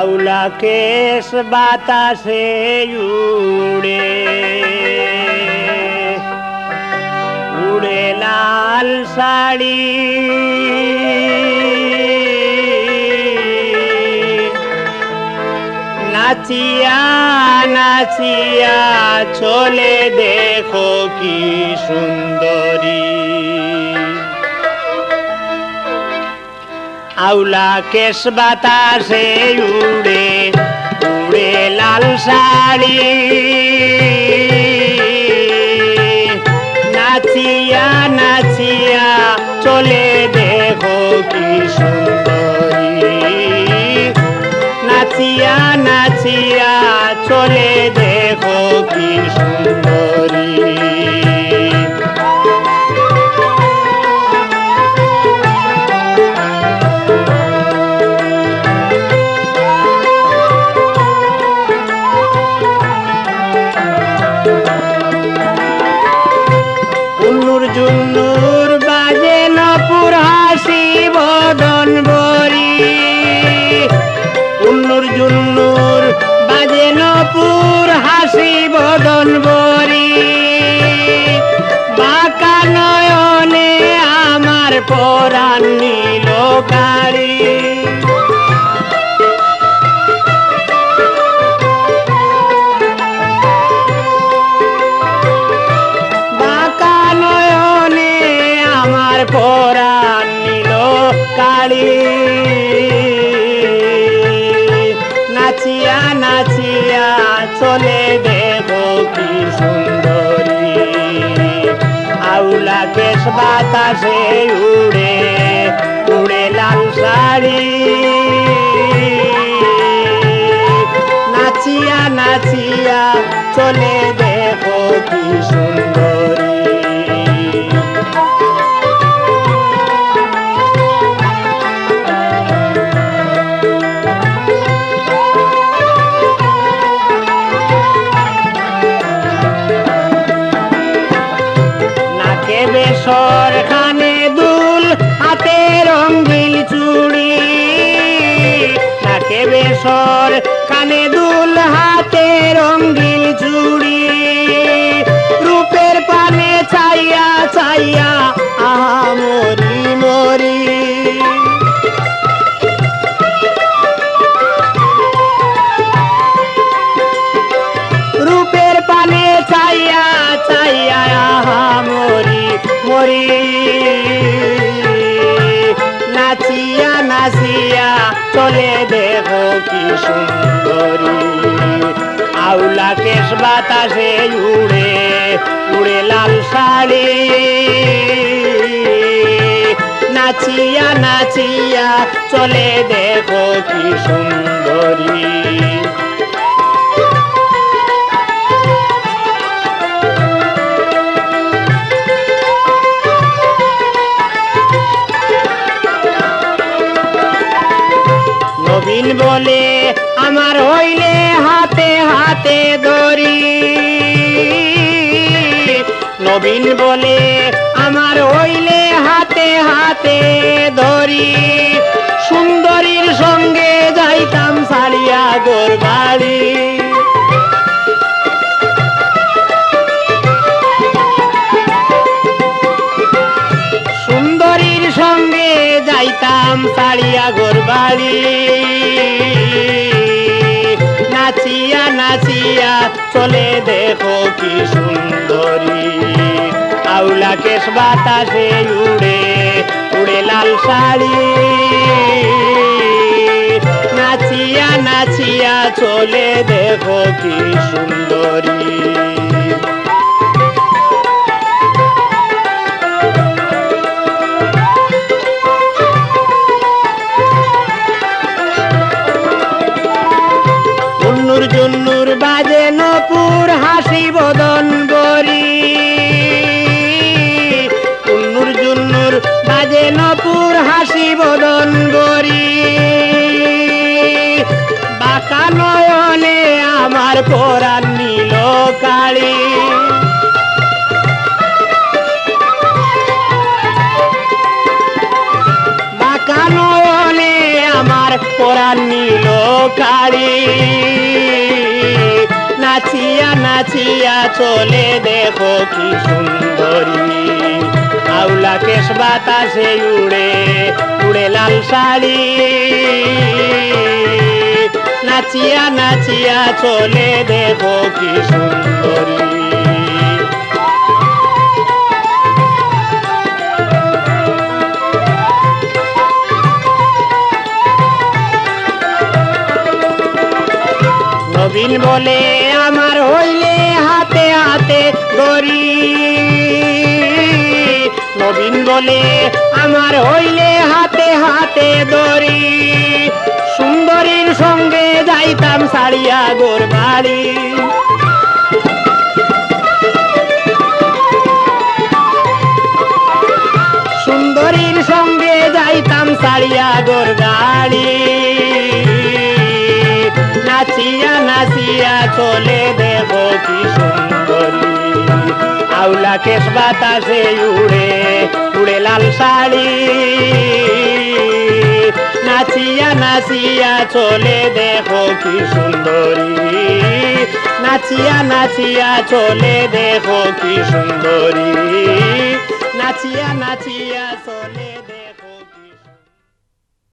আউলা কেশ বাতাসে উড়ে উড়ে লাল শাড়ি নাচিয়া নাচিয়া চলে দেখো কি সুন্দরী আউলা কেশ বাতাসে উড়ে উড়ে লাল শাড়ি নাচিয়া নাচিয়া চলে দেখো কি সুন্দরী নাচিয়া নাচিয়া চলে দেখো কি সুন্দরী জুন্নুর বাজে নপুর হাসি বদন বরি উন্নুর জুন্নুর বাজে নপুর হাসি বদন বরি বাঁকা নয়নে আমার পরাণ নীল কারি পরাণ নীল কালী নাচিয়া নাচিয়া চলে দেখো কি সুন্দরী আউলা কেশ বাতাসে উড়ে উড়ে লাল শাড়ি নাচিয়া নাচিয়া চলে দেখো কি সুন্দরী বেশর খানে দুল হাতে রঙিন চুড়ি নাকে বেশর কানে দুল হাতে রঙিন চুড়ি রূপের পানে চাইয়া চাইয়া আহা মরি মরি রূপের পানে চাইয়া চাইয়া আহা মরি মরি নাচিয়া নাচিয়া চলে দেখো কি সুন্দরী আউলা কেশ বাতাসে উড়ে উড়ে লাল শাড়ি নাচিয়া নাচিয়া চলে দেখো কি সুন্দরী নবীন বলে আমার হইলে হাতে হাতে ধরি নবীন বলে আমার হইলে হাতে হাতে ধরি সুন্দরীর সঙ্গে যাইতাম ছাড়িয়া গোর বাড়ি সুন্দরীর সঙ্গে যাইতাম ছাড়িয়া গোর বাড়ি নাচিয়া নাচিয়া চলে দেখো কি সুন্দরী আউলা কেশ বাতাসে উড়ে উড়ে লাল শাড়ি নাচিয়া নাচিয়া চলে দেখো কি সুন্দরী জুন্নুর বাজে নপুর হাসি বদন বরি উন্নুর জুন্নুর বাজে নপুর হাসি বদন বরি বাঁকা নয়নে আমার পরাণ নীল কালী বাঁকা নয়নে আমার পরাণ নীল কাড়ি নাচিয়া নাচিয়া চলে দেখো কি সুন্দরী আউলা কেশ বাতাসে উড়ে উড়ে লাল শাড়ি নাচিয়া নাচিয়া চলে দেখো কি সুন্দরী নবীন বলে আমার হইলে হাতে হাতে দড়ি নবীন বলে আমার হইলে হাতে হাতে দড়ি সুন্দরীর সঙ্গে যাইতাম সারিয়া গোর বাড়ি সুন্দরীর সঙ্গে যাইতাম সারিয়া গোর গাড়ি নাচিয়া নাচিয়া চলে দেখো কি সুন্দরী আউলা কেশ বাতাসে উড়ে উড়ে লাল শাড়ি নাচিয়া নাচিয়া চলে দেখো কি সুন্দরী নাচিয়া নাচিয়া চলে দেখো কি সুন্দরী নাচিয়া নাচিয়া চলে